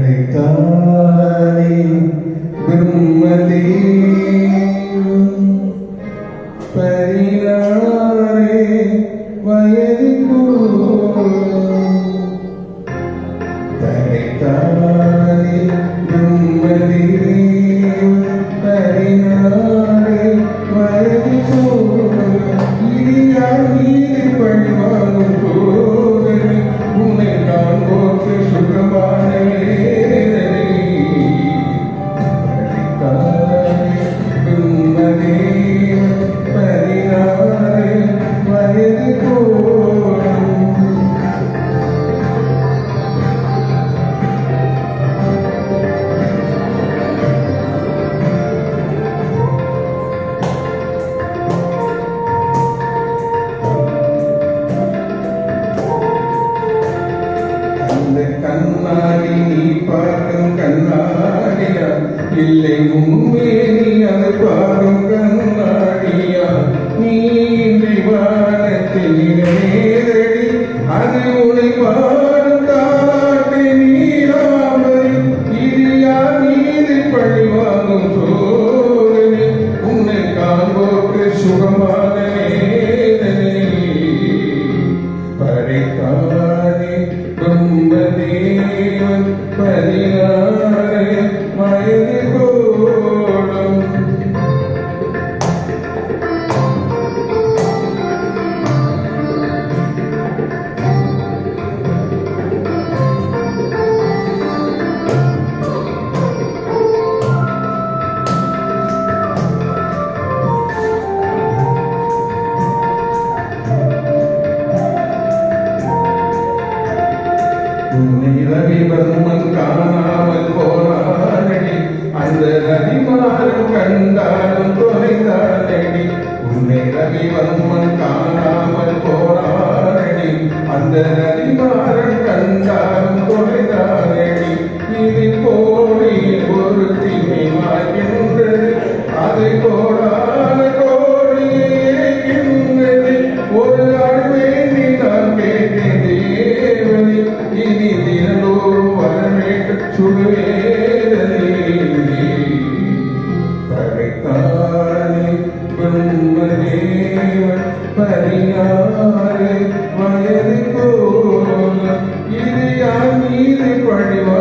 படைத்தானே பிரம்மதேவன் பரினாரே வயது படைத்தானே பிரம்மதேவன் பரினாரே வயது இடியார் மீது பழிவாங்கும் சோதனை உன்னை காண்போக்கு சுகமான வேதனை படைத்தானே பிரம்மதேவன் பரினாரே வயது கண்ணாடி நீ பார்க்கும் கண்ணாடியா இல்லை உண்மை நீ அதை பார்க்கும் கண்ணாடியா நீன்றி வானத்தில் நேரடி அது உனை பாடும் தாராட்டி நீராமரை இது யார் மீது பழி வாங்கும் சோதனை உன்னை காண்போக்கு சுகமான வேதனை படைத்தானே பிரம்மதேவன் பதினாறு வயது கோலம் ரவிவர்மன் காணாமல் போனானடி அந்த ரவிமாறன் கண்டாலும் தொலைந்தானடி உன்னை ரவிவர்மன் காணாமல் போனானடி அந்த ரவிமாறன் கண்டாலும் தொலைந்தானடி இது கோடி ஒரு தீமை மாறுகின்றது அதை கோடான கோடியே இருக்கின்றது ஒரு அழுவே நீ நான் கேட்டேன் தேவனே இனி தினந்தோறும் வரவேற்று சுடுவேதனை படைத்தானே பிரம்மதேவன் பதினாறு வயது கோலம் இது யார் மீது பழிவா